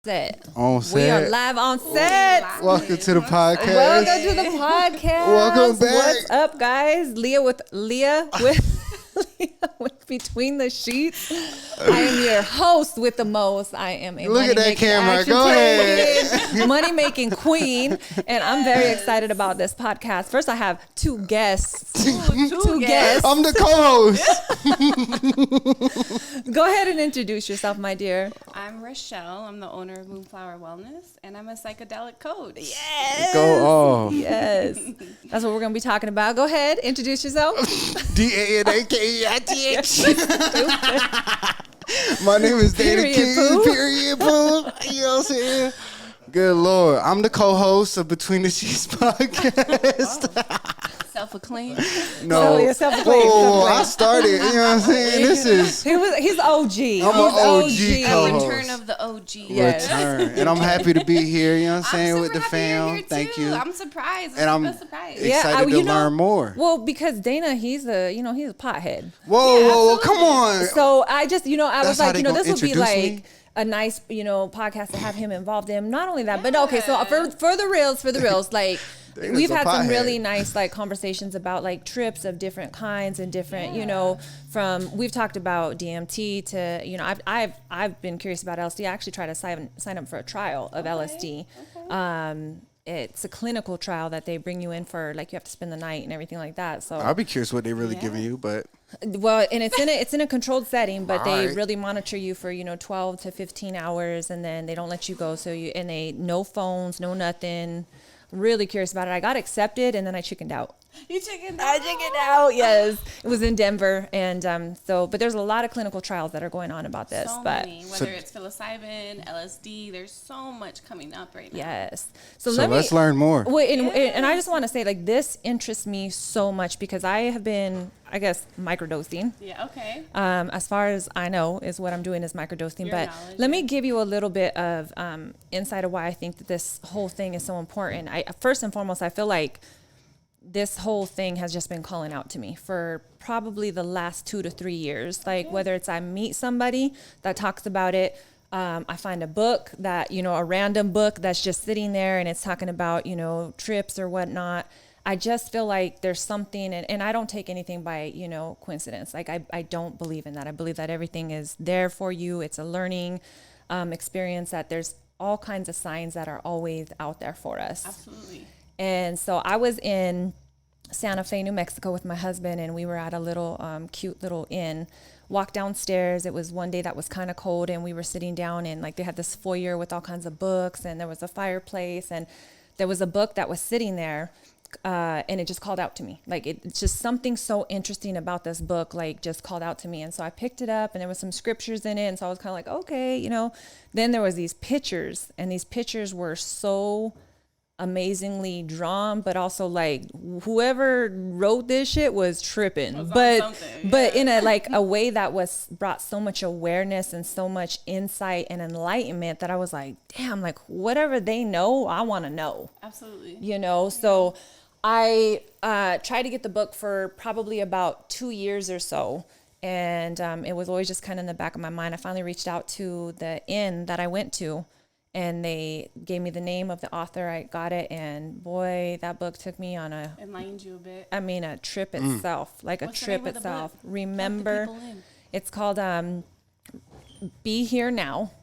Set. On set. We are live on set. Welcome to the podcast. Welcome to the podcast. Welcome back. What's up, guys? Leah with Between the Sheets. I am your host with the most. I am a Look at that camera. Go ahead. Money making queen, and I'm very excited about this podcast. First, I have two guests. Two guests. I'm the co-host. Go ahead and introduce yourself, my dear. I'm Rochelle. I'm the owner of Moonflower Wellness, and I'm a psychedelic coach. Yes. Go off. Yes. That's what we're going to be talking about. Go ahead. Introduce yourself. DANAKEITH. My name is Dana King. Period, poo. You know what I'm saying? Good Lord. I'm the co-host of Between the Sheets podcast. Self-acclaimed. No. Self-acclaimed. I started. You know what I'm saying? He's OG. I'm an OG A co-host. return of the OG. Yes. Return. And I'm happy to be here, you know what I'm saying, with the happy fam. you're here Thank too. you. I'm surprised. And I'm surprised. excited to learn more. Well, because Dana, he's a pothead. Whoa, come on. So I just, I was That's how like, they this gonna would be introduce like me? a nice, podcast to have him involved in. Not only that, but okay. So for the reals, like Dana's we've a had some pothead. really nice like conversations about like trips of different kinds and different, we've talked about DMT to, I've been curious about LSD. I actually tried to sign up for a trial of LSD. Okay. It's a clinical trial that they bring you in for, like you have to spend the night and everything like that. So I'll be curious what they really giving you, but well, and it's in a controlled setting, but they Right. really monitor you for 12 to 15 hours, and then they don't let you go. So no phones, no nothing. Really curious about it. I got accepted, and then I chickened out. You chickened I chickened out. Yes, it was in Denver, and but there's a lot of clinical trials that are going on about this. So many. Whether it's psilocybin, LSD, there's so much coming up right now. Yes. so let's learn more. Well, and I just want to say, like, this interests me so much because I have been, I guess, microdosing. Yeah, okay. As far as I know, is what I'm doing is microdosing. Your But knowledge, let me give you a little bit of insight of why I think that this whole thing is so important. First and foremost, I feel like this whole thing has just been calling out to me for probably the last 2 to 3 years. Like whether it's I meet somebody that talks about it, I find a book that, a random book that's just sitting there and it's talking about, trips or whatnot. I just feel like there's something, and I don't take anything by, coincidence. Like I don't believe in that. I believe that everything is there for you. It's a learning experience, that there's all kinds of signs that are always out there for us. Absolutely. And so I was in Santa Fe, New Mexico with my husband, and we were at a little cute little inn. Walked downstairs. It was one day that was kind of cold, and we were sitting down, and like they had this foyer with all kinds of books, and there was a fireplace, and there was a book that was sitting there, and it just called out to me. Like it's just something so interesting about this book, like just called out to me. And so I picked it up, and there was some scriptures in it, and so I was kind of like, okay, Then there was these pictures, and these pictures were so amazingly drawn, but also like whoever wrote this shit was tripping, but in a way that brought so much awareness and so much insight and enlightenment that I was like, damn, like whatever they know, I want to know. Absolutely. So I tried to get the book for probably about 2 years or so, and it was always just kind of in the back of my mind. I finally reached out to the inn that I went to, and they gave me the name of the author. I got it, and boy, that book took me on Enlightened you a bit. a trip itself, like What's a the name trip of the itself. book? Remember, Plug the people in. it's called Be Here Now,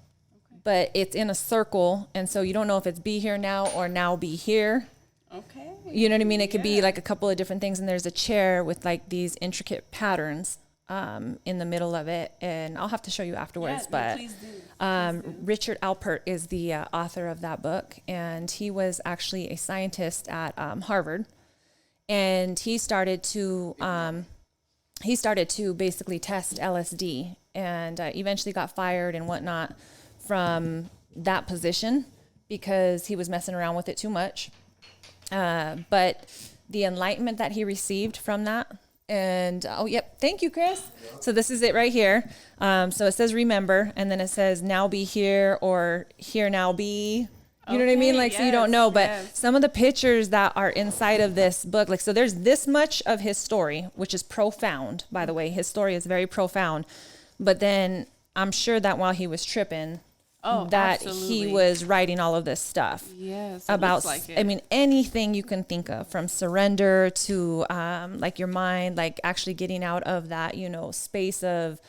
but it's in a circle, and so you don't know if it's Be Here Now or Now Be Here. Okay. You know what I mean? It could be like a couple of different things, and there's a chair with like these intricate patterns in the middle of it, and I'll have to show you afterwards. But please do. Richard Alpert is the author of that book, and he was actually a scientist at Harvard, and he started to basically test LSD, and eventually got fired and whatnot from that position because he was messing around with it too much. But the enlightenment that he received from that, and thank you, Chris. So this is it right here. So it says remember, and then it says now be here, or here now be. You know what I mean? Like, so you don't know, but some of the pictures that are inside of this book, like, so there's this much of his story, which is profound, by the way. His story is very profound. But then I'm sure that while he was tripping, that he absolutely. was writing all of this stuff. Yes, it About, looks like it. I mean, anything you can think of, from surrender to like your mind, like actually getting out of that, space of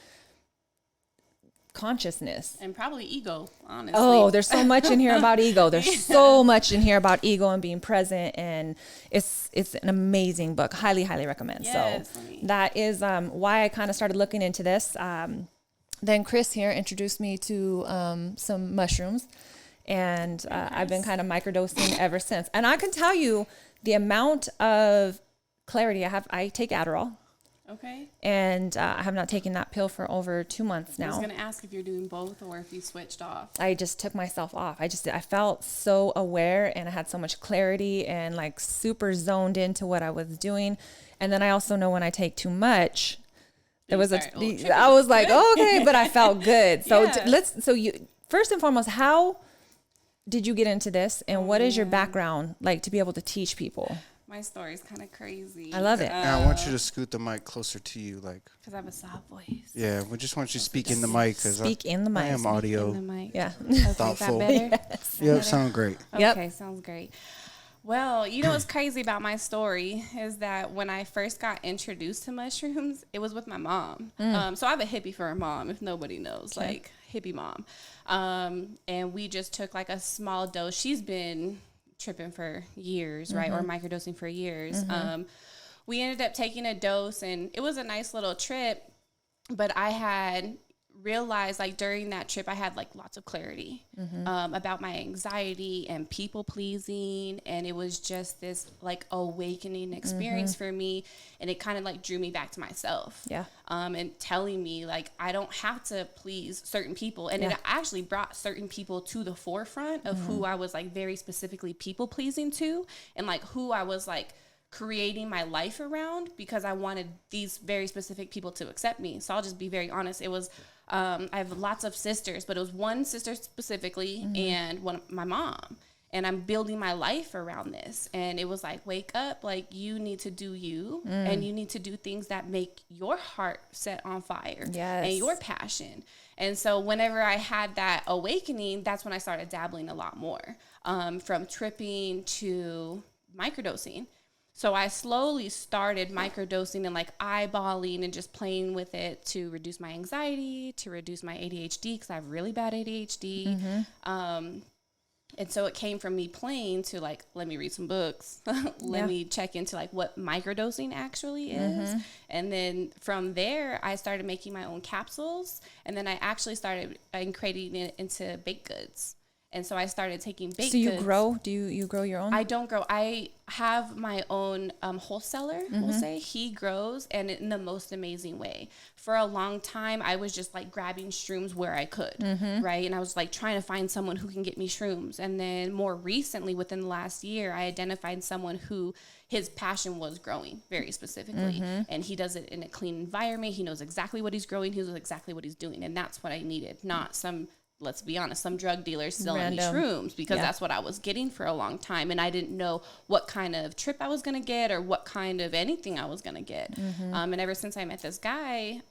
consciousness. And probably ego, honestly. Oh, there's so much in here about ego. There's so much in here about ego and being present, and it's an amazing book. Highly, highly recommend. Yes, So honey. that is why I kind of started looking into this. Then Chris here introduced me to some mushrooms, and I've been kind of microdosing ever since. And I can tell you the amount of clarity I have. I take Adderall. Okay. And I have not taken that pill for over 2 months now. I was going to ask if you're doing both or if you switched off. I just took myself off. I felt so aware, and I had so much clarity and like super zoned into what I was doing. And then I also know when I take too much, I was like, oh, okay, but I felt good. So you first and foremost, how did you get into this, and what is your background like to be able to teach people? My story's kind of crazy. I love it. And I want you to scoot the mic closer to you, like. Because I have a soft voice. Yeah, we just want you to speak in the mic. Speak in the mic. I am audio. In the mic. Yeah. Okay, Thoughtful. is that better? Yes. Yep, sound great. Yep. Okay, sounds great. Well, what's crazy about my story is that when I first got introduced to mushrooms, it was with my mom. So I have a hippie for a mom, if nobody knows, like hippie mom. And we just took like a small dose. She's been tripping for years, right? Or microdosing for years. We ended up taking a dose, and it was a nice little trip, but I had realized like during that trip I had like lots of clarity about my anxiety and people pleasing, and it was just this like awakening experience for me, and it kind of like drew me back to myself, and telling me like I don't have to please certain people, and it actually brought certain people to the forefront of who I was like very specifically people pleasing to, and like who I was like creating my life around, because I wanted these very specific people to accept me. So I'll just be very honest. It was, I have lots of sisters, but it was one sister specifically and my mom. And I'm building my life around this. And it was like, wake up, like you need to do you, and you need to do things that make your heart set on fire and your passion. And so whenever I had that awakening, that's when I started dabbling a lot more, from tripping to microdosing. So I slowly started microdosing and like eyeballing and just playing with it to reduce my anxiety, to reduce my ADHD, because I have really bad ADHD. And so it came from me playing to like, let me read some books. Let me check into like what microdosing actually is. And then from there, I started making my own capsules. And then I actually started creating it into baked goods. And so I started taking baked goods. So you grow? Do you grow your own? I don't grow. I have my own wholesaler, we'll say. He grows, and in the most amazing way. For a long time, I was just like grabbing shrooms where I could, right? And I was like trying to find someone who can get me shrooms. And then more recently, within the last year, I identified someone who his passion was growing very specifically. And he does it in a clean environment. He knows exactly what he's growing. He knows exactly what he's doing. And that's what I needed, not some, let's be honest, some drug dealers selling me shrooms, because that's what I was getting for a long time. And I didn't know what kind of trip I was going to get or what kind of anything I was going to get. And ever since I met this guy,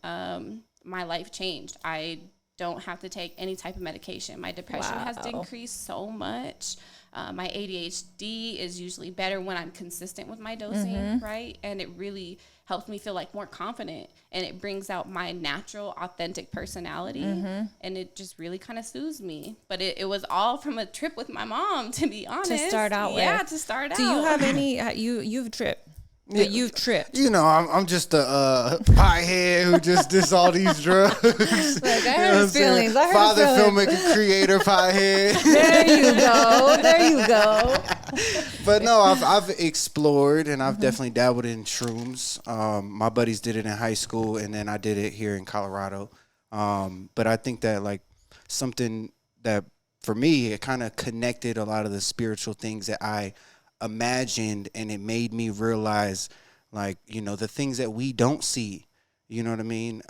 my life changed. I don't have to take any type of medication. My depression has decreased so much. My ADHD is usually better when I'm consistent with my dosing, right? And it really helps me feel like more confident, and it brings out my natural, authentic personality, and it just really kind of soothes me. But it was all from a trip with my mom, to be honest. To start out with. Yeah, to start out. Do you have any, you've tripped? Yeah. You've tripped. I'm just a pothead who just does all these drugs. Like, I hurt his feelings. Father, filmmaker, creator, pothead. There you go. But no, I've explored, and I've definitely dabbled in shrooms. My buddies did it in high school, and then I did it here in Colorado. But I think that like something that for me, it kind of connected a lot of the spiritual things that I imagined, and it made me realize like, the things that we don't see, you know what I mean?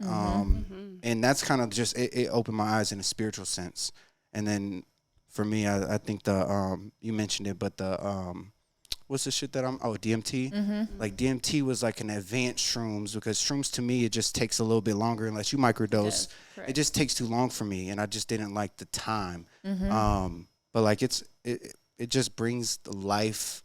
And that's kind of just, it opened my eyes in a spiritual sense. And then for me, I think you mentioned it, but what's the shit that DMT. Like DMT was like an advanced shrooms, because shrooms to me, it just takes a little bit longer unless you microdose. It just takes too long for me, and I just didn't like the time. But like it just brings the life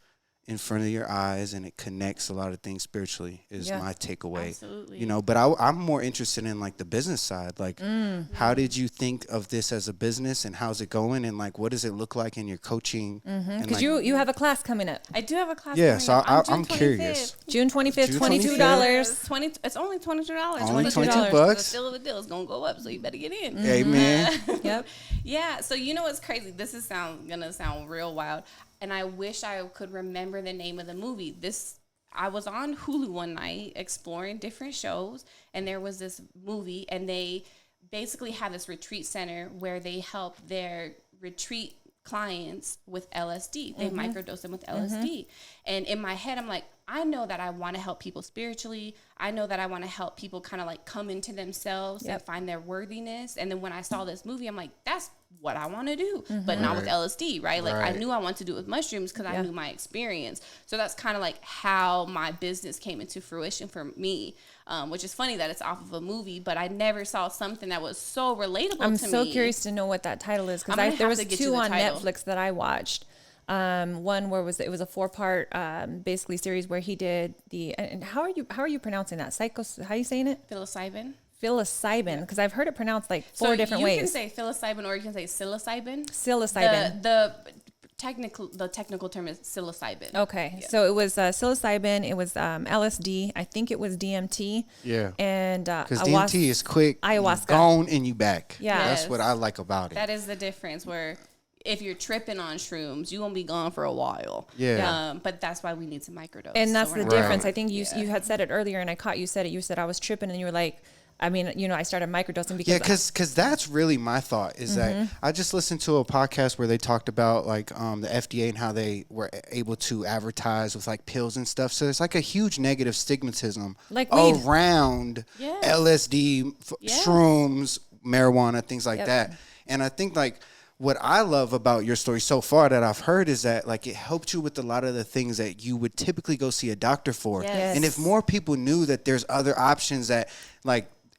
in front of your eyes, and it connects a lot of things spiritually is my takeaway. Absolutely. You know, but I'm more interested in like the business side. Like, how did you think of this as a business, and how's it going, and like what does it look like in your coaching? Because like, you have a class coming up. I do have a class. Yeah, coming so up. I'm curious. June 25th, June $22. It's only $22. Only $22. It's still of a deal. It's gonna go up, so you better get in. Amen. Yep. Yeah. So you know what's crazy? This is gonna sound real wild, and I wish I could remember the name of the movie. I was on Hulu one night exploring different shows, and there was this movie, and they basically had this retreat center where they help their retreat clients with LSD. They microdose them with LSD. And in my head, I'm like, I know that I want to help people spiritually. I know that I want to help people kind of like come into themselves and find their worthiness. And then when I saw this movie, I'm like, that's what I want to do, but not with LSD, right? Like I knew I wanted to do it with mushrooms because I knew my experience. So that's kind of like how my business came into fruition for me, which is funny that it's off of a movie, but I never saw something that was so relatable to me. I'm so curious to know what that title is, because there was two on Netflix that I watched. One where it was a 4-part basically series where he did and how are you pronouncing that? How are you saying it? Psilocybin, because I've heard it pronounced like 4 different ways. You can say psilocybin or you can say psilocybin. Psilocybin. The technical term is psilocybin. Okay, so it was psilocybin. It was LSD. I think it was DMT. Yeah. And because DMT is quick, ayahuasca, gone and you back. Yeah, that's what I like about it. That is the difference. Where if you're tripping on shrooms, you're gonna be gone for a while. Yeah. But that's why we need to microdose. And that's the difference. I think you had said it earlier, and I caught you said it. You said I was tripping, and you were like, I mean, you know, I started microdosing because because that's really my thought is that I just listened to a podcast where they talked about like the FDA and how they were able to advertise with like pills and stuff. So there's like a huge negative stigmatism like weed around LSD, shrooms, marijuana, things like that. And I think like what I love about your story so far that I've heard is that like it helped you with a lot of the things that you would typically go see a doctor for. Yes. And if more people knew that there's other options that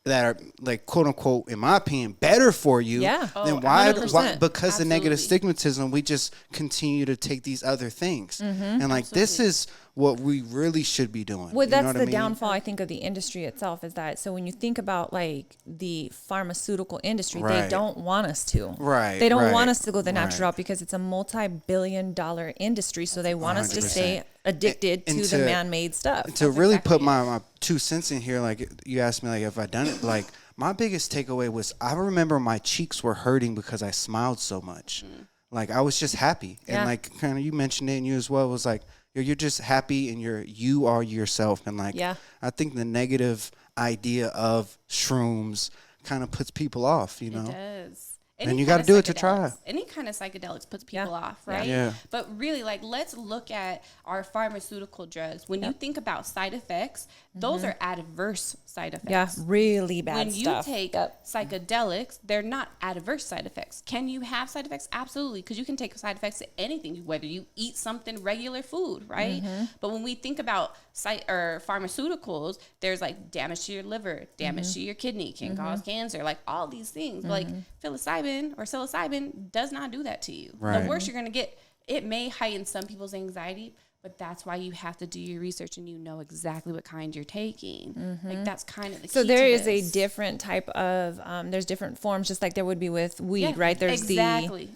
are like quote unquote, in my opinion, better for you, then why 100%. because the negative stigmatism, we just continue to take these other things. And like this is what we really should be doing. Well, that's the downfall, I think, of the industry itself, is that so when you think about like the pharmaceutical industry, they don't want us to. They don't want us to go the natural route because it's a multi-billion-dollar industry. So they want 100%. Us to stay addicted to the man-made stuff. To really put my 2 cents in here, like you asked me like if I done it, like my biggest takeaway was I remember my cheeks were hurting because I smiled so much. Like I was just happy. And like kind of you mentioned it and you as well, was like you're just happy and you are yourself. And like I think the negative idea of shrooms kind of puts people off, you know. It does. And you got to do it to try. Any kind of psychedelics puts people off, right? Yeah. But really, like, let's look at our pharmaceutical drugs. When you think about side effects, those are adverse side effects. Yeah, really bad stuff. When you take psychedelics, they're not adverse side effects. Can you have side effects? Absolutely, because you can take side effects to anything, whether you eat something, regular food, right? But when we think about pharmaceuticals, there's like damage to your liver, damage to your kidney, can cause cancer, like all these things. But like psilocybin does not do that to you. The worst you're going to get, it may heighten some people's anxiety, but that's why you have to do your research and you know exactly what kind you're taking. Like that's kind of the key. So there is a different type of, there's different forms, just like there would be with weed, right? There's exactly.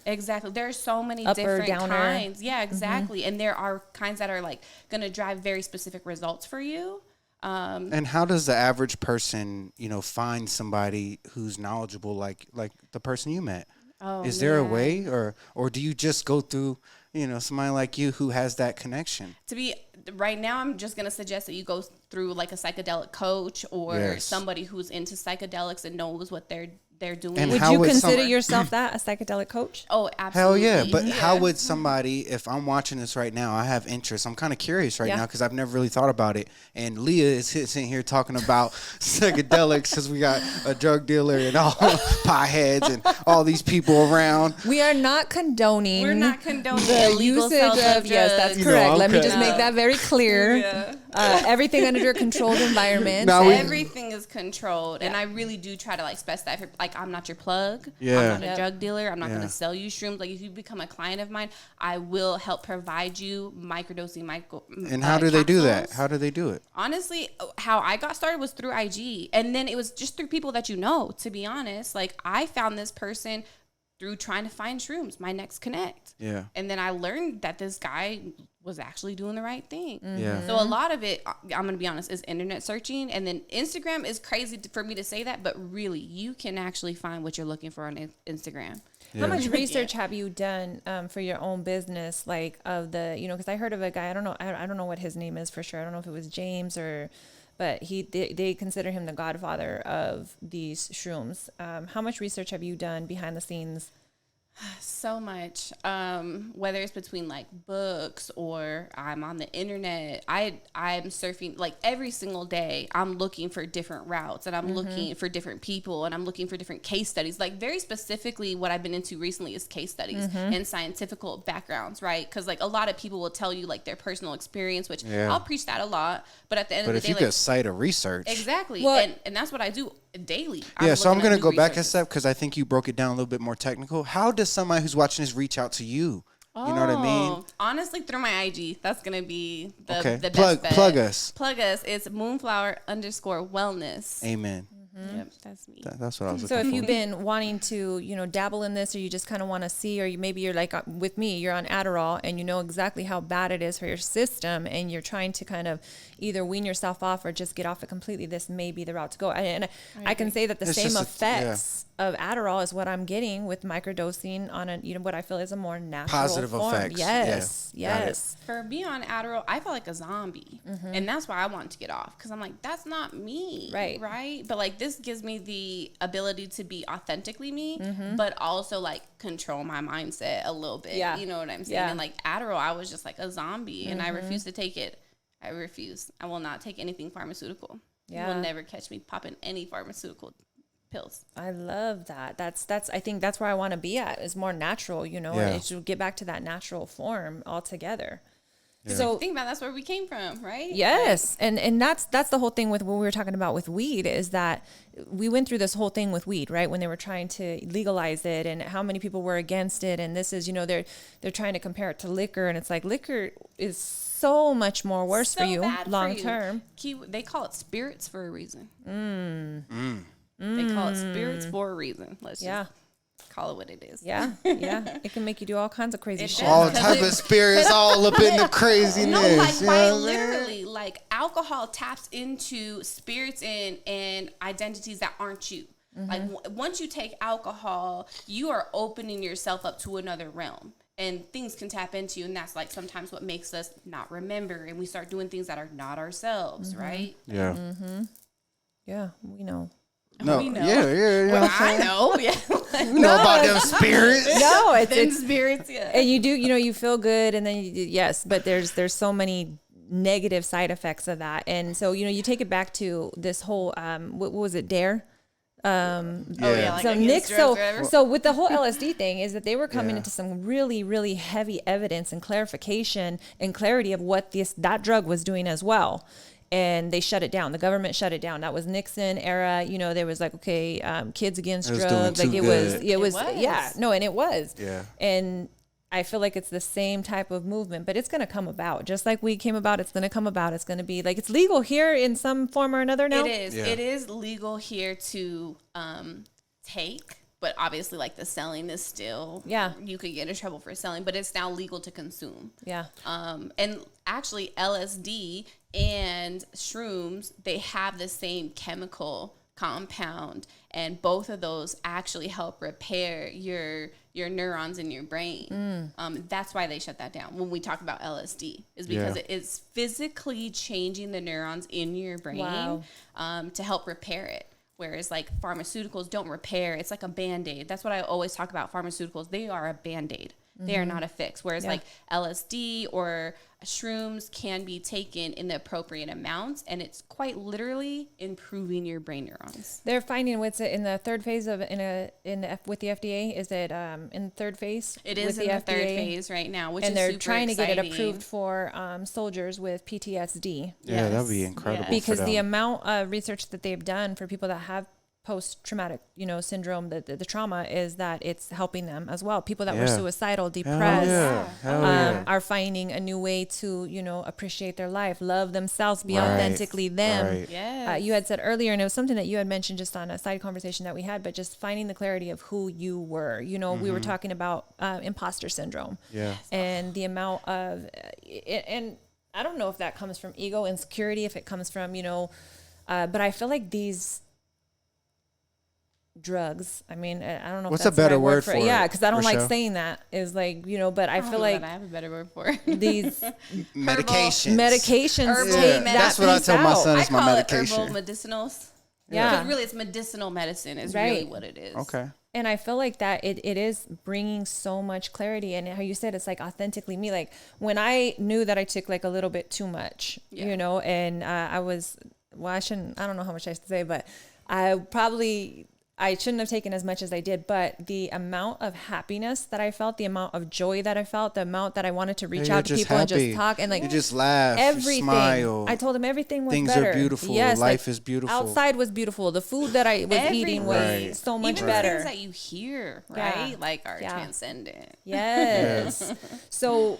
There's so many different kinds. Yeah, exactly. And there are kinds that are like going to drive very specific results for you. And how does the average person, you know, find somebody who's knowledgeable like the person you met? Is there a way, or do you just go through, you know, somebody like you who has that connection? Right now, I'm just going to suggest that you go through like a psychedelic coach or somebody who's into psychedelics and knows what they're they're doing. And Would how you would consider some- yourself that, a psychedelic coach? Oh, Hell absolutely. yeah. But how would somebody, if I'm watching this right now, I have interest. I'm kind of curious right Yeah. now because I've never really thought about it. And Leah is sitting here talking about psychedelics because we got a drug dealer and all potheads and all these people around. We are not condoning. We're not condoning the illegal usage sales of yes, that's You know, correct. Let me okay. just make that very clear. Yeah. Everything under a controlled environment. Now we- Everything is controlled, and I really do try to like specify. Like, I'm not your plug. Yeah. I'm not Yep. a drug dealer. I'm not Yeah. going to sell you shrooms. Like, if you become a client of mine, I will help provide you microdosing And how do they do that? capsules. How do they do it? Honestly, how I got started was through IG, and then it was just through people that you know. To be honest, like, I found this person through trying to find shrooms, my next connect. Yeah. And then I learned that this guy was actually doing the right thing. Yeah. So a lot of it, I'm going to be honest, is internet searching. And then Instagram is crazy for me to say that, but really, you can actually find what you're looking for on Instagram. How much research have you done for your own business, like of the, because I heard of a guy, I don't know what his name is for sure. I don't know if it was James but they consider him the godfather of these shrooms. How much research have you done behind the scenes? So much, whether it's between like books or I'm on the internet, I'm surfing like every single day. I'm looking for different routes, and I'm looking for different people, and I'm looking for different case studies. Like, very specifically, what I've been into recently is case studies and scientific backgrounds, right? Because like a lot of people will tell you like their personal experience, which I'll preach that a lot. But at the end But of if the day, you like, could cite a research. exactly, Well- and that's what I do daily. Yeah, so I'm looking going at to new go back a research. step because I think you broke it down a little bit more technical. How does somebody who's watching this reach out to you? You know what I mean? Oh, honestly, through my IG. That's gonna be the, Okay. the Plug- best bet. plug us. Plug us. It's moonflower_wellness. Amen. Yep, that's me. That's what I was So looking if for. you've been wanting to, dabble in this, or you just kind of want to see, or maybe you're like with me, you're on Adderall and you know exactly how bad it is for your system, and you're trying to kind of either wean yourself off or just get off it completely, this may be the route to go. And I can say that the It's same just effects of Adderall is what I'm getting with microdosing on what I feel is a more natural Positive form. effects. Yes, Yeah. Got it. yes. For me on Adderall, I felt like a zombie, and that's why I wanted to get off, because I'm like, that's not me, right? But like, this gives me the ability to be authentically me, but also like control my mindset a little bit. Yeah. You know what I'm saying? Yeah. And like Adderall, I was just like a zombie, and I refuse to take it. I refuse. I will not take anything pharmaceutical. You Yeah. will never catch me popping any pharmaceutical pills. I love that. That's I think that's where I want to be at, is more natural, Yeah. and it should get back to that natural form altogether. So Think about, that's where we came from, right? yes, and that's the whole thing with what we were talking about with weed, is that we went through this whole thing with weed, right? When they were trying to legalize it, and how many people were against it, and this is, they're trying to compare it to liquor, and it's like liquor is so much more worse for So you bad for long you. term. They call it spirits for a reason. They call it spirits for a reason. Let's Yeah. just call it what it is. Yeah, it can make you do all kinds of crazy It shit. does. All Because type of spirits all up in the craziness. No, like, you know quite what I'm saying? literally, like, alcohol taps into spirits and identities that aren't you. Like, once you take alcohol, you are opening yourself up to another realm, and things can tap into you, and that's like sometimes what makes us not remember, and we start doing things that are not ourselves, right? Yeah. Yeah, we know. No. We know. Yeah. Well, I know, yeah. You know about them spirits. No, Them it's spirits, yeah. and you do, you feel good, and then yes, but there's so many negative side effects of that, and so you take it back to this whole what was it, Dare? Oh yeah, like So against Nick, drugs or whatever. so with the whole LSD thing, is that they were coming Yeah. into some really, really heavy evidence and clarification and clarity of what that drug was doing as well. And they shut it down. The government shut it down. That was Nixon era. There was like, okay, kids against It was doing drugs. Like too it was, good. yeah, no, and it was. Yeah. And I feel like it's the same type of movement, but it's going to come about. Just like weed came about, it's going to come about. It's going to be like, it's legal here in some form or another now. It is. Yeah. It is legal here to take, but obviously, like, the selling is still. Yeah. You could get in trouble for selling, but it's now legal to consume. Yeah. And actually, LSD and shrooms, they have the same chemical compound, and both of those actually help repair your neurons in your brain. That's why they shut that down when we talk about LSD, is because Yeah. it is physically changing the neurons in your brain Wow. to help repair it. Whereas like pharmaceuticals don't repair. It's like a Band-Aid. That's what I always talk about. Pharmaceuticals, they are a Band-Aid. They are not a fix. Whereas like LSD or shrooms can be taken in the appropriate amounts, and it's quite literally improving your brain neurons. They're finding what's it in the third phase of with the FDA? Is it in the third phase? It is in the third phase right now, which and is they're super trying exciting. to get it approved for soldiers with PTSD. Yeah, that'd be incredible. Because for the them. amount of research that they've done for people that have post-traumatic, syndrome, the trauma, is that it's helping them as well. People that were suicidal, depressed, are finding a new way to, appreciate their life, love themselves, be authentically them. Right. Yes. You had said earlier, and it was something that you had mentioned just on a side conversation that we had, but just finding the clarity of who you were. We were talking about imposter syndrome. Yeah. And the amount of, and I don't know if that comes from ego, insecurity, if it comes from, but I feel like these drugs, I mean, I don't know What's if that's a better the right word for it, yeah, because I don't like Rochelle? saying that, is like, but I feel like I have a better word for it. these Medications. medications Herbal take med- That's what I piece tell my out. son I is my call it medication. herbal medicinals. Yeah. Because really it's medicinal medicine is Right. really what it is. Okay. And I feel like that it is bringing so much clarity. And how you said it's like authentically me. Like when I knew that I took like a little bit too much, and I was, I don't know how much I should say, but I shouldn't have taken as much as I did, but the amount of happiness that I felt, the amount of joy that I felt, the amount that I wanted to reach out to people and just talk and like you just laugh, everything. you smile. I told him everything was Things better. are beautiful. Yes, Life is beautiful. Outside was beautiful. The food that I was eating was Right. so much Even better. the things that you hear, right? Yeah. Like are Yeah. transcendent. Yes. So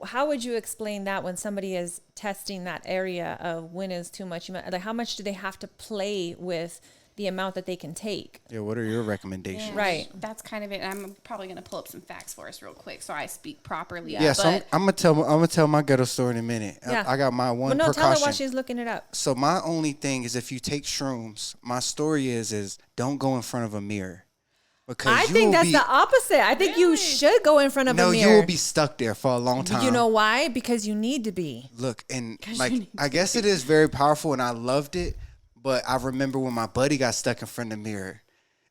how would you explain that when somebody is testing that area of when is too much? Like how much do they have to play with the amount that they can take? Yeah, what are your recommendations? Yeah, Right. That's kind of it. I'm probably going to pull up some facts for us real quick so I speak properly. Yeah, so I'm gonna tell my ghetto story in a minute. Yeah. I got my one Well, no, precaution. tell her while she's looking it up. So my only thing is if you take shrooms, my story is don't go in front of a mirror. Because I think that's the opposite. I think you should go in front of a mirror. you will be stuck there for a long time. You know why? Because you need to be. Look, and like I guess it is very powerful and I loved it, but I remember when my buddy got stuck in front of the mirror.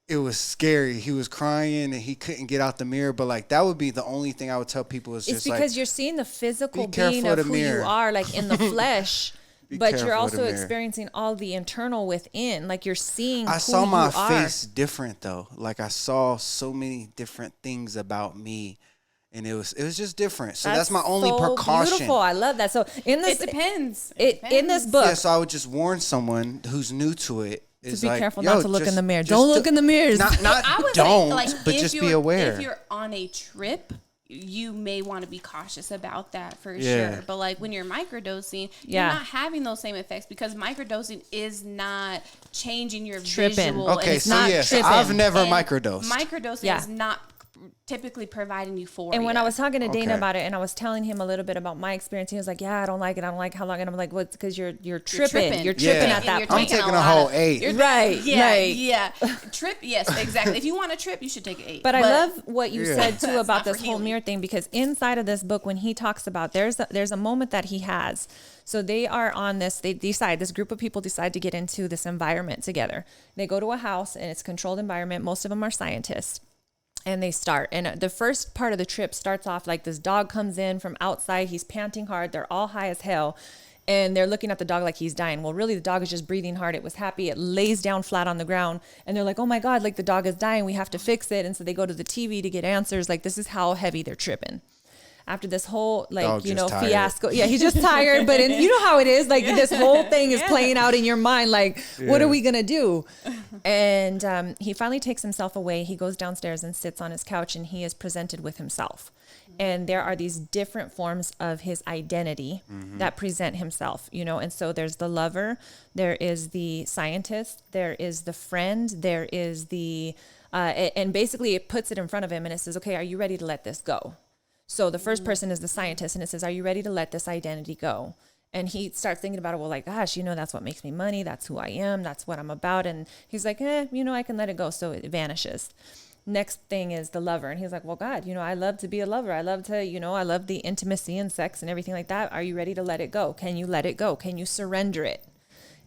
It was scary. He was crying and he couldn't get out the mirror. But like that would be the only thing I would tell people is It's just because like, you're seeing the physical be careful being of of the who mirror. you are, like in the flesh. Be But careful you're of the also mirror. experiencing all the internal within. Like you're seeing I who saw you my are. face different though. Like I saw so many different things about me, and it was just different. So that's my only so precaution. Beautiful. I love that. So in this, It depends. in this book, Yeah, so I would just warn someone who's new to it. to be careful not to look in the mirror. Don't look in the mirrors. Not I would don't, say, like, but if just be you're- aware. If you're on a trip, you may want to be cautious about that for Yeah. sure. But like when you're microdosing, Yeah. you're not having those same effects because microdosing is not changing your Tripping. visual. and Okay, it's so not yes, tripping. I've never and microdosed. Microdosing Yeah. is not typically providing euphoria. And when I was talking to Dana Okay. about it, and I was telling him a little bit about my experience, he was like, "Yeah, I don't like it. I don't like how long." And I'm like, "Well, it's because you're tripping. You're tripping Yeah. at that You're point." I'm taking a lot whole of- 8. you're- Right, Yeah, like- yeah. Trip, yes, exactly. If you want to trip, you should take an 8. But I love what you Yeah. said too That's about not for this whole healing. mirror thing, because inside of this book, when he talks about there's a moment that he has. So they are on this. This group of people decide to get into this environment together. They go to a house and it's a controlled environment. Most of them are scientists. And they start. And the first part of the trip starts off like this dog comes in from outside. He's panting hard. They're all high as hell. And they're looking at the dog like he's dying. Well, really, the dog is just breathing hard. It was happy. It lays down flat on the ground. And they're like, oh my God, like the dog is dying. We have to fix it. And so they go to the TV to get answers. Like, this is how heavy they're tripping. After this whole, like, Dog just tired. fiasco. Yeah, he's just tired. But you know how it is. Like, this whole thing is playing out in your mind. Like, what are we going to do? And he finally takes himself away. He goes downstairs and sits on his couch, and he is presented with himself. And there are these different forms of his identity that present himself, And so there's the lover, there is the scientist, there is the friend, there is the, and basically it puts it in front of him and it says, okay, are you ready to let this go? So the first person is the scientist, and it says, are you ready to let this identity go? And he starts thinking about it. Well, like, gosh, that's what makes me money. That's who I am. That's what I'm about. And he's like, I can let it go. So it vanishes. Next thing is the lover. And he's like, well, God, I love to be a lover. I love to, I love the intimacy and sex and everything like that. Are you ready to let it go? Can you let it go? Can you surrender it?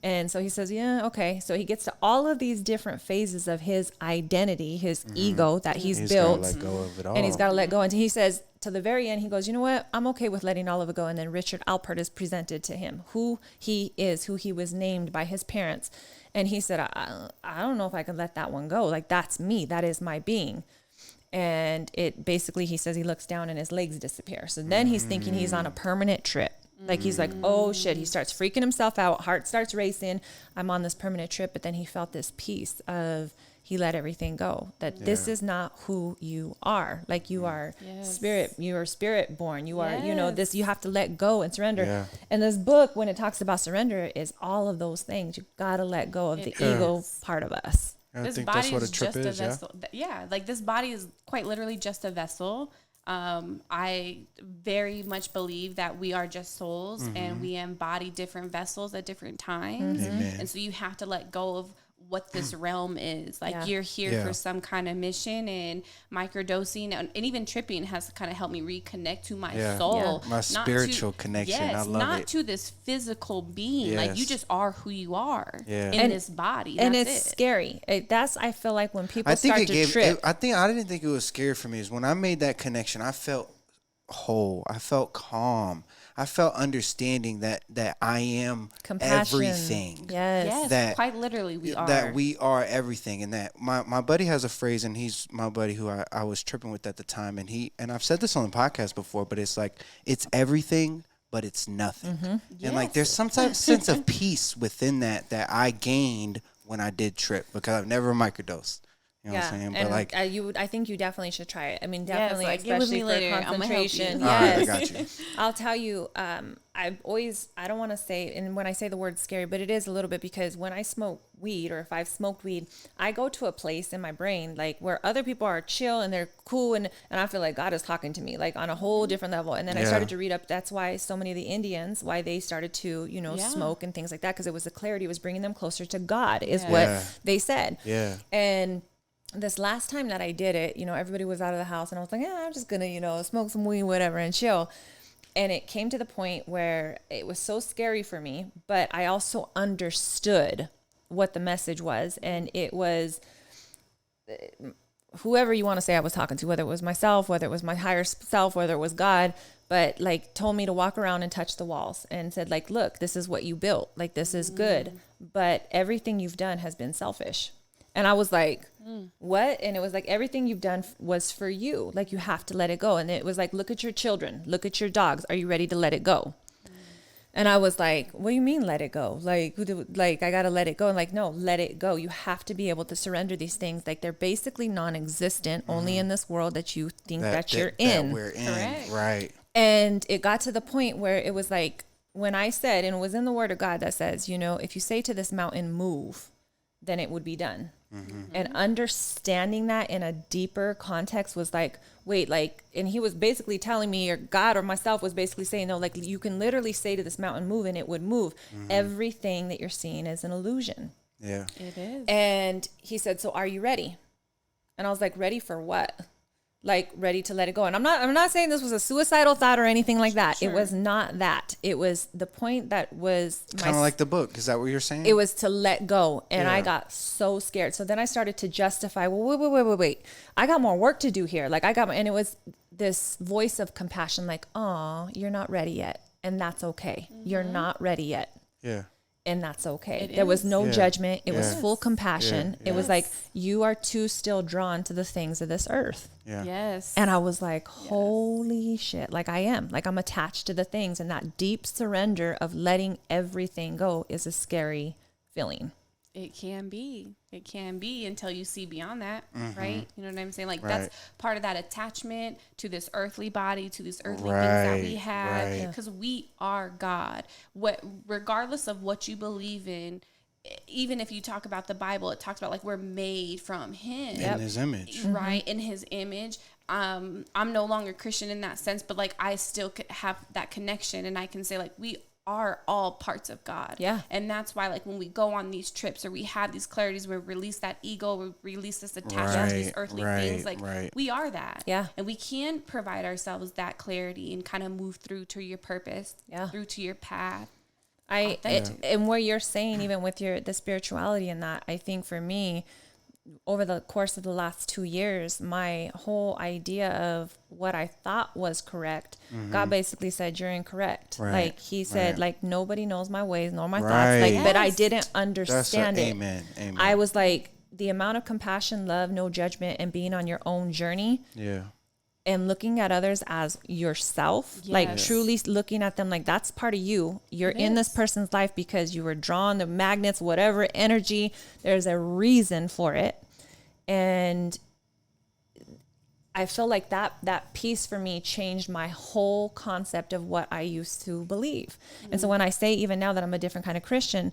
And so he says, yeah, okay. So he gets to all of these different phases of his identity, his ego that he's built. Gotta let go of it all. And he's got to let go. And he says, to the very end, he goes, you know what? I'm okay with letting all of it go. And then Richard Alpert is presented to him, who he is, who he was named by his parents. And he said, I don't know if I can let that one go. Like, that's me. That is my being. And it basically, he says he looks down and his legs disappear. So then he's thinking he's on a permanent trip. Like, he's like, oh shit. He starts freaking himself out. Heart starts racing. I'm on this permanent trip. But then he felt this peace of, he let everything go, that this is not who you are. Like, you are spirit, you are spirit born. You are, you know, this, you have to let go and surrender. Yeah. And this book, when it talks about surrender, is all of those things. You got to let go of the ego part of us. I think that's what a trip is, vessel. Yeah, like this body is quite literally just a vessel. I very much believe that we are just souls and we embody different vessels at different times. And so you have to let go of what this realm is. Like, you're here for some kind of mission, and microdosing and even tripping has kind of helped me reconnect to my soul. My spiritual connection. I love not it. to this physical being. Like, you just are who you are in this body. And it's scary. I feel like when people start to trip. I didn't think it was scary for me. Is when I made that connection, I felt whole. I felt calm. I felt understanding that I am everything. Yes. That quite literally we are. That we are everything. And that my buddy has a phrase, and he's my buddy who I was tripping with at the time, and I've said this on the podcast before, but it's like, it's everything, but it's nothing. And like, there's some type of sense of peace within that I gained when I did trip, because I've never microdosed. You know what I'm saying? And but like, I think you definitely should try it. I mean, definitely, like, especially for concentration. I got you. I'll tell you, I don't want to say, and when I say the word scary, but it is a little bit, because when I smoke weed, or if I've smoked weed, I go to a place in my brain, like, where other people are chill and they're cool, and I feel like God is talking to me, like, on a whole different level. And then I started to read up. That's why so many of the Indians, why they started to, smoke and things like that, because it was the clarity, it was bringing them closer to God, is what they said. Yeah. And this last time that I did it, everybody was out of the house, and I was like, I'm just going to, smoke some weed, whatever, and chill. And it came to the point where it was so scary for me, but I also understood what the message was. And it was whoever you want to say I was talking to, whether it was myself, whether it was my higher self, whether it was God, but like, told me to walk around and touch the walls and said, like, look, this is what you built. Like, this is good, but everything you've done has been selfish. And I was like, what? And it was like, everything you've done was for you. Like, you have to let it go. And it was like, look at your children, look at your dogs. Are you ready to let it go? And I was like, what do you mean let it go? Like, I got to let it go. And like, no, let it go. You have to be able to surrender these things. Like, they're basically non-existent, only in this world that you think that you're in. That we're in. Correct. Right. And it got to the point where it was like, when I said, and it was in the word of God that says, if you say to this mountain, move, then it would be done. And understanding that in a deeper context was like, wait, like, and he was basically telling me, or God or myself was basically saying, no, like, you can literally say to this mountain, move, and it would move. Everything that you're seeing is an illusion. Yeah. It is. And he said, so are you ready? And I was like, ready for what? Like, ready to let it go. And I'm not saying this was a suicidal thought or anything like that. Sure. It was not that. It was the point that was kind of like the book. Is that what you're saying? It was to let go. And I got so scared. So then I started to justify, well, wait. I got more work to do here. Like, and it was this voice of compassion, like, oh, you're not ready yet. And that's okay. You're not ready yet. Yeah. And that's okay. There was no judgment. It was full compassion. It was like, you are too still drawn to the things of this earth. Yeah. Yes. And I was like, holy shit. Like, I am. Like, I'm attached to the things. And that deep surrender of letting everything go is a scary feeling. It can be until you see beyond that, right? You know what I'm saying? Like, that's part of that attachment to this earthly body, to these earthly things that we have, because we are God. Regardless of what you believe in, even if you talk about the Bible, it talks about, like, we're made from Him. In His image. Right, in His image. I'm no longer Christian in that sense, but, like, I still have that connection, and I can say, like, we are all parts of God. Yeah. And that's why, like, when we go on these trips or we have these clarities, we release that ego, we release this attachment to these earthly things, like, we are that. Yeah. And we can provide ourselves that clarity and kind of move through to your purpose, through to your path. And what you're saying, even with the spirituality in that, I think for me, over the course of the last 2 years, my whole idea of what I thought was correct, God basically said, you're incorrect. Right. Like he said, like, nobody knows my ways nor my Right. thoughts. Like, but I Yes. didn't understand it. Amen. Amen. I was like, the amount of compassion, love, no judgment, and being on your own journey Yeah. and looking at others as yourself, like Yes. truly looking at them like that's part of you. You're in this is. person's life because you were drawn, the magnets, whatever energy, there's a reason for it. And I feel like that piece for me changed my whole concept of what I used to believe. And so when I say, even now that I'm a different kind of Christian,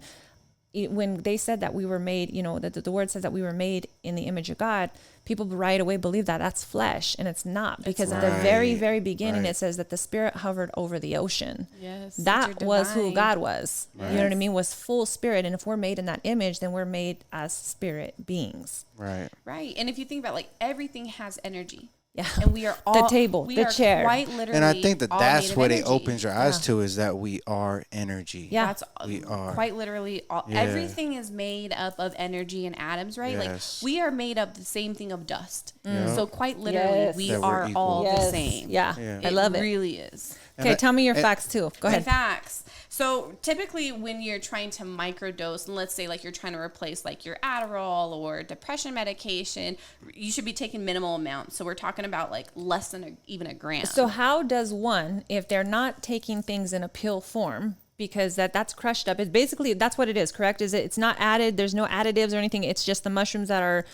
when they said that we were made, you know, that the word says that we were made in the image of God, people right away believe that that's flesh, and it's not, because at the very, very beginning, it says that the Spirit hovered over the ocean. Yes, That you're was who divine. God was. You know what I mean? Was full spirit. And if we're made in that image, then we're made as spirit beings. Right. Right. And if you think about, like, everything has energy. Yeah. And we are all table, we the are chair. quite literally And I think that all that's made of what it energy. opens your eyes to, is that we are energy. Yeah. That's We are. quite literally all, Yeah. everything is made up of energy and atoms, right? Yes. Like, we are made up the same thing of dust. Yeah. So quite literally, Yes. we That we're are equal. all the Yes. same. Yeah. Yeah. I love it. Really is. Okay, And tell me your and- facts too. Go My ahead. facts. So typically when you're trying to microdose, and let's say like you're trying to replace like your Adderall or depression medication, you should be taking minimal amounts. So we're talking about like less than even a gram. So how does one, if they're not taking things in a pill form, because that's crushed up, it's basically, that's what it is, correct? Is it? It's not added. There's no additives or anything. It's just the mushrooms that are,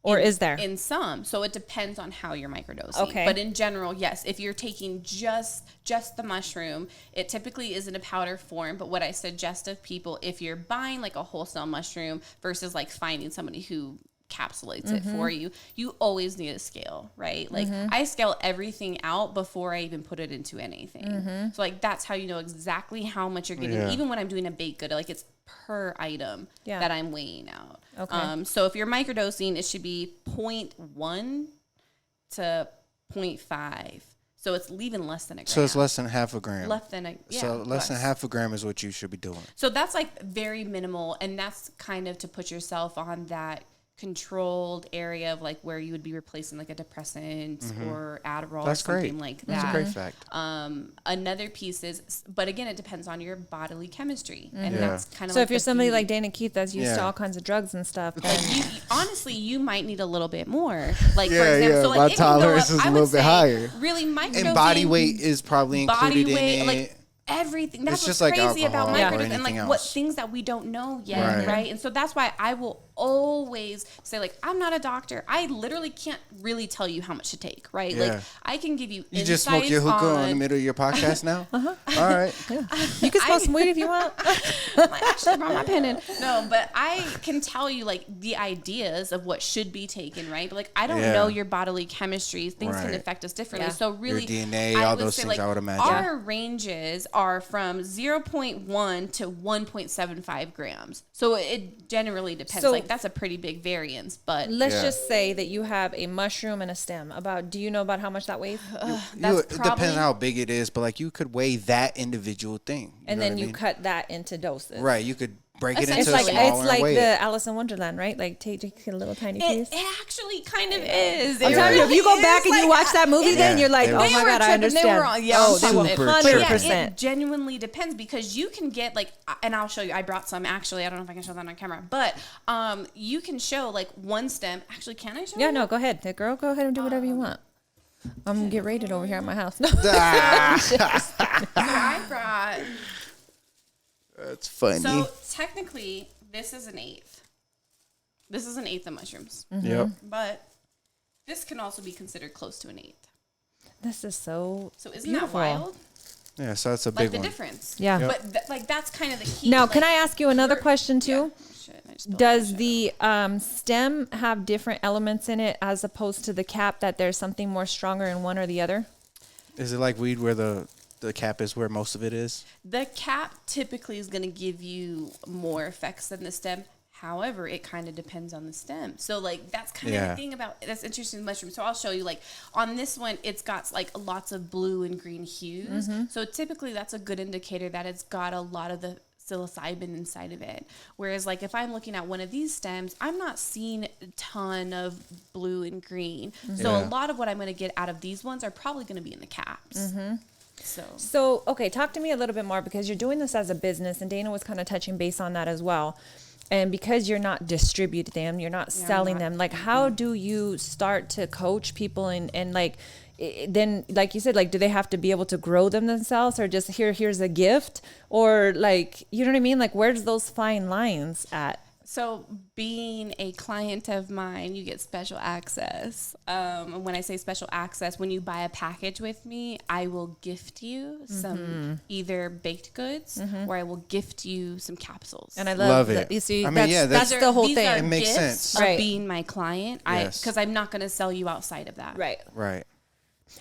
or is there? In some. So it depends on how you're microdosing. Okay. But in general, yes, if you're taking just the mushroom, it typically is in a powder form. But what I suggest of people, if you're buying like a wholesale mushroom versus like finding somebody who encapsulates it for you, you always need a scale, right? Like I scale everything out before I even put it into anything. So like that's how you know exactly how much you're getting. Yeah. Even when I'm doing a baked good, like it's per item that I'm weighing out. Okay. So if you're microdosing, it should be 0.1 to 0.5. So it's leaving less than a gram. So it's less than half a gram. Less than a So less than half a gram is what you should be doing. So that's like very minimal, and that's kind of to put yourself on that controlled area of like where you would be replacing like a depressant or Adderall That's or something great. like That's that. a great fact. Another piece is, but again, it depends on your bodily chemistry, and Yeah. that's kind of So like if you're the somebody beauty. like Dana Keith that's used to Yeah. all kinds of drugs and stuff, then Like you, honestly, you might need a little bit more. Like for Yeah, example, yeah, so like my it can go tolerance up, is a I would little bit say, higher. Really, microdosing And body weight is probably included in it. like everything. That's It's what's just like crazy about alcohol microdosing or and like anything what else. things that we don't know yet, right? And so that's why I will always say, like, I'm not a doctor. I literally can't really tell you how much to take, right? Yeah. Like I can give you You just smoke your hookah on the middle of your podcast now? All right. you can smoke some weed if you want. I actually brought my pen in. No, but I can tell you like the ideas of what should be taken, right? But like I don't Yeah. know your bodily chemistry. Things can Right. affect us differently. Yeah. So really, DNA, I all would those say, things, like, I would imagine. our ranges are from 0.1 to 1.75 grams. So it generally depends. So- like that's a pretty big variance, but Let's Yeah. just say that you have a mushroom and a stem. Do you know about how much that weighs? that's It depends probably on how big it is, but like you could weigh that individual thing. And know then what I you mean? cut that into doses. Right. You could break it It's into It's like smaller and weigh it. the Alice in Wonderland, right? Like take a little tiny piece. it actually kind of is. I'm It telling you, if you really go back is, and you like, watch that movie, it then is. you're like, They oh were my God, I tripping. understand. They were on, yeah, Oh, I'm they were super tripping. But 100%. yeah, it genuinely depends because you can get like, and I'll show you. I brought some actually. I don't know if I can show that on camera, but you can show like one stem. Actually, can I show? Yeah, you? no, go ahead. Hey, girl, go ahead and do whatever you want. I'm gonna get rated over here at my house. No. So I brought. That's funny. So technically, this is an eighth. This is an eighth of mushrooms, Yep. but this can also be considered close to an eighth. This is so Isn't beautiful. that wild? Yeah, so that's a Like big the one. difference. Yeah. Yep. But like that's kind of the key. Now, like, can I ask you another question too? Yeah. Shit, I just spilled Does my the stem have different elements in it as opposed to the cap, that there's something more stronger in one or the other? Is it like weed where the cap is where most of it is? The cap typically is going to give you more effects than the stem. However, it kind of depends on the stem. So like that's kind of the thing that's interesting with mushrooms. So I'll show you, like on this one, it's got like lots of blue and green hues. So typically that's a good indicator that it's got a lot of the psilocybin inside of it. Whereas like if I'm looking at one of these stems, I'm not seeing a ton of blue and green. So a lot of what I'm going to get out of these ones are probably going to be in the caps. So okay, talk to me a little bit more, because you're doing this as a business, and Dana was kind of touching base on that as well. And because you're not distributing them, you're not selling them, like how do you start to coach people and like, then like you said, like do they have to be able to grow them themselves, or just here's a gift, or like, you know what I mean? Like where's those fine lines at? So being a client of mine, you get special access. When I say special access, when you buy a package with me, I will gift you some either baked goods or I will gift you some capsules. And I love it. You see, I mean, that's the whole these thing. are It makes gifts sense. of Right. being my client, because I'm not going to sell you outside of that. Right. Right.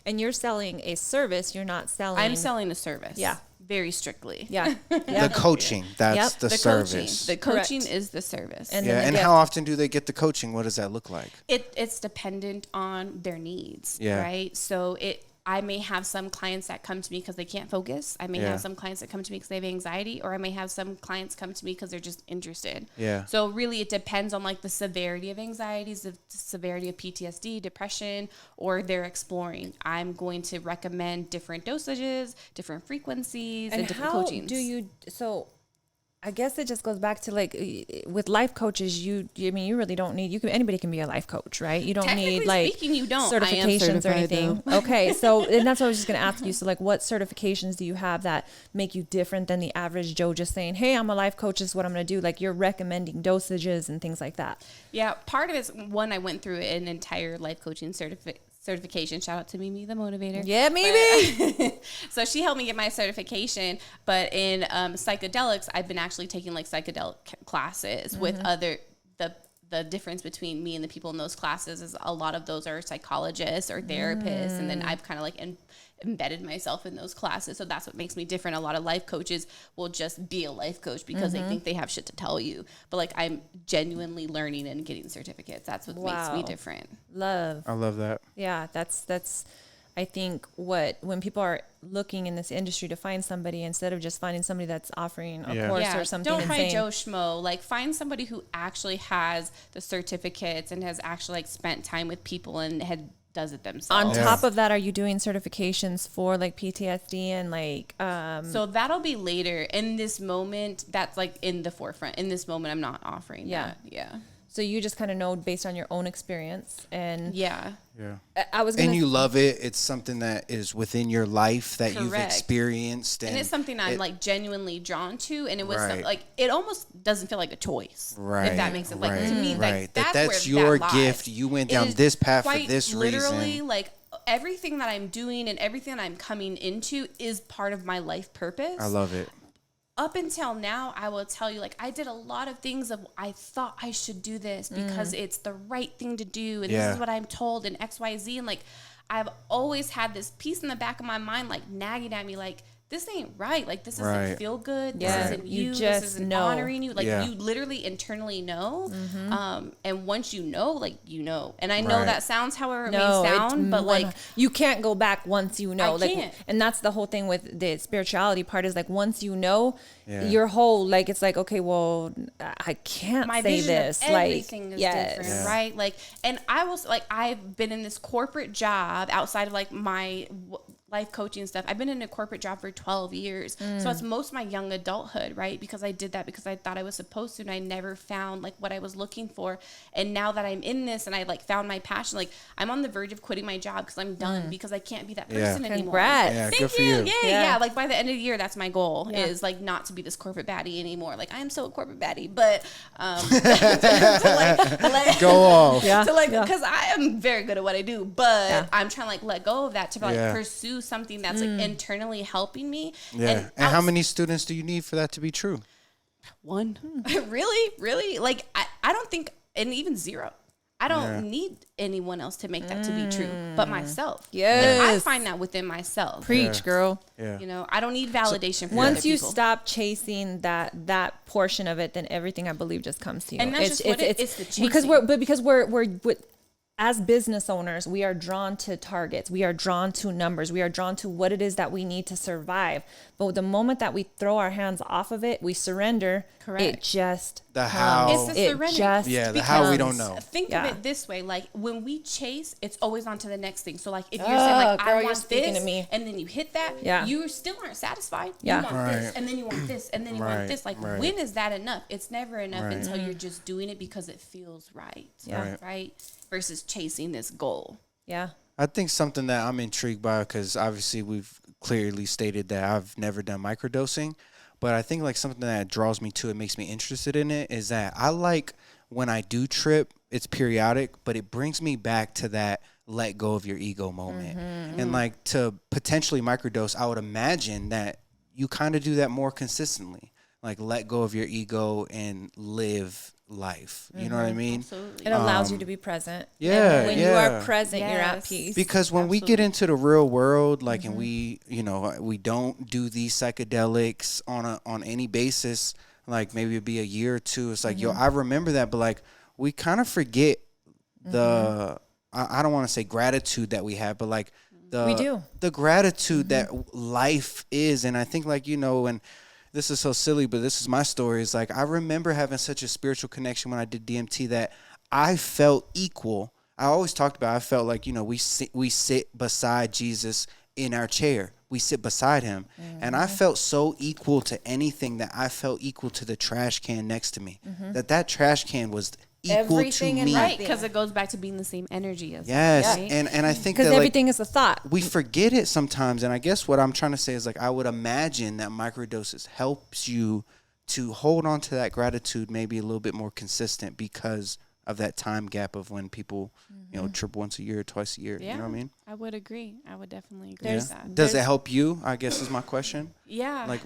And you're selling a service. You're not selling. I'm selling a service. Yeah. Very strictly. Yeah. The coaching, that's the service. Coaching. The coaching is the service. And And gift. how often do they get the coaching? What does that look like? It's dependent on their needs, right? So I may have some clients that come to me because they can't focus. I may have some clients that come to me because they have anxiety, or I may have some clients come to me because they're just interested. Yeah. So really it depends on like the severity of anxieties, the severity of PTSD, depression, or they're exploring. I'm going to recommend different dosages, different frequencies, and different how coachings. do you, so I guess it just goes back to like with life coaches, you really don't need, anybody can be a life coach, right? You don't need Technically like speaking, you don't. certifications or certified, anything. Okay. So, and that's what I was just going to ask you. So like what certifications do you have that make you different than the average Joe just saying, hey, I'm a life coach, this is what I'm going to do. Like you're recommending dosages and things like that. Yeah. Part of it is, one, I went through an entire life coaching certification. Shout out to Mimi, the motivator. Yeah, Mimi. So she helped me get my certification. But in psychedelics, I've been actually taking like psychedelic classes with the difference between me and the people in those classes is a lot of those are psychologists or therapists. And then I've kind of like embedded myself in those classes. So that's what makes me different. A lot of life coaches will just be a life coach because they think they have shit to tell you. But like I'm genuinely learning and getting certificates. That's what makes me different. Love. I love that. Yeah, that's I think when people are looking in this industry to find somebody, instead of just finding somebody that's offering a course or something, don't find insane. Joe Schmo. Like find somebody who actually has the certificates and has actually like spent time with people and does it themselves. On top of that, are you doing certifications for like PTSD and like so that'll be later. In this moment, that's like in the forefront. In this moment, I'm not offering that. Yeah. So you just kind of know based on your own experience. And Yeah. I was gonna, And you love it. It's something that is within your life that you've Correct. experienced. And it's something I'm like genuinely drawn to. And it was Right. like, it almost doesn't feel like a choice. Right. If that makes it like to me, like Right. that's That's where your that gift. lies. You went It down is this path for quite this literally, reason. like everything that I'm doing and everything that I'm coming into is part of my life purpose. I love it. Up until now, I will tell you, like, I did a lot of things of I thought I should do this because it's the right thing to do. And this is what I'm told and X, Y, Z. And like, I've always had this piece in the back of my mind, like nagging at me, like, this ain't right. Like, this Right. isn't feel good. Yeah. This isn't You you. just This isn't know. honoring you. Like, Yeah. you literally internally know. And once you know, like, you know. And I know Right. that sounds however it no, may sound, but like, you can't go back once you know. I Like, can't. and that's the whole thing with the spirituality part is like once you know, Yeah. your whole like it's like okay, well, I can't my say vision this. of Like, everything is yes. different, Yeah. right? Like, and I was like, I've been in this corporate job outside of like my life coaching stuff. I've been in a corporate job for 12 years. So it's most of my young adulthood, right? Because I did that because I thought I was supposed to, and I never found like what I was looking for. And now that I'm in this and I like found my passion, like I'm on the verge of quitting my job because I'm done because I can't be that Yeah. person anymore. Congrats. Yeah, Thank good for you. Yeah. Like by the end of the year, that's my goal Yeah. is like not to be this corporate baddie anymore. Like I am still a corporate baddie, but to like Go off. Yeah. to like Yeah. because I am very good at what I do, but Yeah. I'm trying to like let go of that to like Yeah. pursue something that's like internally helping me. Yeah. And how many students do you need for that to be true? One. Really? Like I don't think, and even zero. I don't need anyone else to make that to be true, but myself. Yes. Like, I find that within myself. Preach, girl. Yeah. You know, I don't need validation from Once other you people. stop chasing that portion of it, then everything I believe just comes to you. And that's just what it's the chasing. Because we're as business owners, we are drawn to targets. We are drawn to numbers. We are drawn to what it is that we need to survive. But the moment that we throw our hands off of it, we surrender. Correct. It just The comes. how. It's the serenity. The how we don't know. Think Yeah. of it this way: like when we chase, it's always on to the next thing. So like if you're Oh, saying like girl, I you're want speaking this, to me. and then you hit that, Yeah. you still aren't satisfied. Yeah. You want Right. this, and then you want this, and then you Right, want this. Like right. when is that enough? It's never enough Right. until you're just doing it because it feels right. Yeah. Right. Versus chasing this goal. Yeah. I think something that I'm intrigued by, because obviously we've clearly stated that I've never done microdosing, but I think like something that draws me to it, makes me interested in it, is that I like when I do trip, it's periodic, but it brings me back to that let go of your ego moment. And like to potentially microdose, I would imagine that you kind of do that more consistently, like let go of your ego and live life. You know what I mean? Absolutely. It allows you to be present. Yeah, And when you yeah. are present, you're at Yes. peace. Because when we get into the real world, like, and we, you know, we don't do these psychedelics on any basis, like maybe it'd be a year or two. It's like, yo, I remember that, but like we kind of forget the, I don't want to say gratitude that we have, but like We do. the gratitude that life is. And I think like, you know, and this is so silly, but this is my story. It's like, I remember having such a spiritual connection when I did DMT that I felt equal. I always talked about, I felt like, you know, we sit beside Jesus in our chair. We sit beside him. And I felt so equal to anything that I felt equal to the trash can next to me. That trash can was equal Everything to in me. life. Right, because it goes back to being the same energy as Yes. right? And I think Because that like, everything is a thought. we forget it sometimes. And I guess what I'm trying to say is like, I would imagine that microdoses helps you to hold on to that gratitude maybe a little bit more consistent because of that time gap of when people, you know, trip once a year, twice a year. Yeah, You know what I mean? I would agree. I would definitely agree Yeah. with that. Does it help you? I guess is my question. Yeah. Like,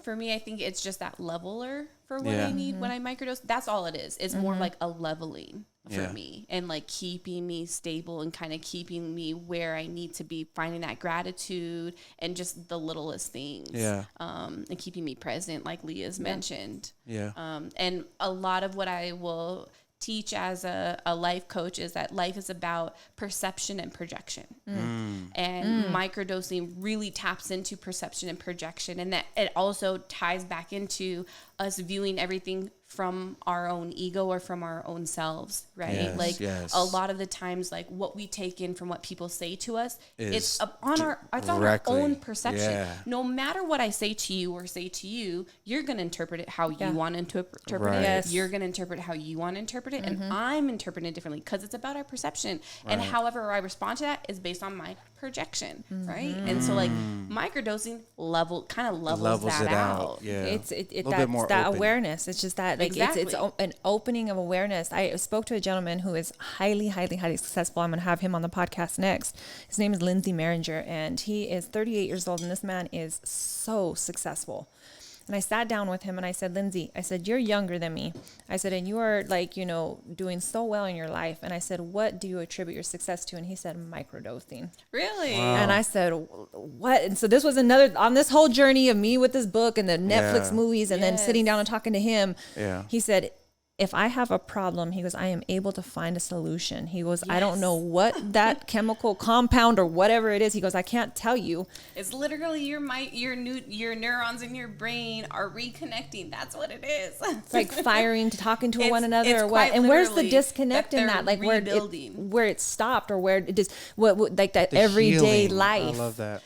For me, I think it's just that leveler for what Yeah. I need when I microdose. That's all it is. It's more like a leveling for Yeah. me and like keeping me stable and kind of keeping me where I need to be, finding that gratitude and just the littlest things. Yeah. And keeping me present, like Leah's mentioned. Yeah. And a lot of what I will teach as a life coach is that life is about perception and projection. And microdosing really taps into perception and projection, and that it also ties back into us viewing everything from our own ego or from our own selves, right? Yes, Like yes. a lot of the times, like what we take in from what people say to us, Is it's on our directly, own perception. yeah. No matter what I say to you or say to you, you're going to interpret it how Yeah. you want to interpret Right. it. Yes. You're going to interpret how you want to interpret it, and I'm interpreting it differently because it's about our perception. And however I respond to that is based on my projection, right? And so like microdosing levels Levels that it out. out. Yeah. It's A little bit that's more that open. awareness. It's just that like it's Exactly. an opening of awareness. I spoke to a gentleman who is highly successful. I'm going to have him on the podcast next. His name is Lindsay Maringer, and he is 38 years old, and this man is so successful. And I sat down with him and I said, Lindsay, I said, you're younger than me. I said, and you are like, you know, doing so well in your life. And I said, what do you attribute your success to? And he said, microdosing. Really? And I said, what? And so this was another, on this whole journey of me with this book and the Netflix Yeah. movies and then Yes. sitting down and talking to him. Yeah. He said, if I have a problem, he goes, I am able to find a solution. He goes, I don't know what that chemical compound or whatever it is. He goes, I can't tell you. It's literally your neurons in your brain are reconnecting. That's what it is. It's like firing to talking to one another it's or what. quite And where's the literally disconnect that in they're that? Like rebuilding. where it stopped or where it just, what like that The everyday healing. life. I love that.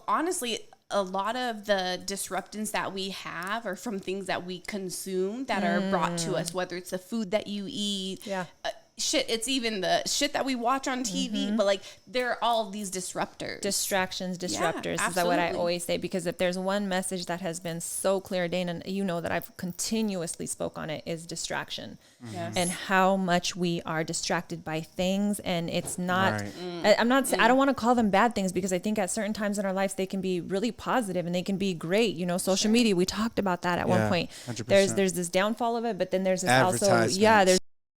Honestly, a lot of the disruptants that we have are from things that we consume that are brought to us, whether it's the food that you eat. Yeah. It's even the shit that we watch on TV, but like there are all these disruptors. Distractions, disruptors. Is that what I absolutely. always say? Because if there's one message that has been so clear, Dana, you know that I've continuously spoke on it, is distraction. Yes. And how much we are distracted by things. And it's not, Right. I'm not, I don't want to call them bad things, because I think at certain times in our lives, they can be really positive and they can be great. You know, social media, we talked about that at one Yeah, point. 100%. There's this downfall of it, but then there's this also, Advertisements. yeah, there's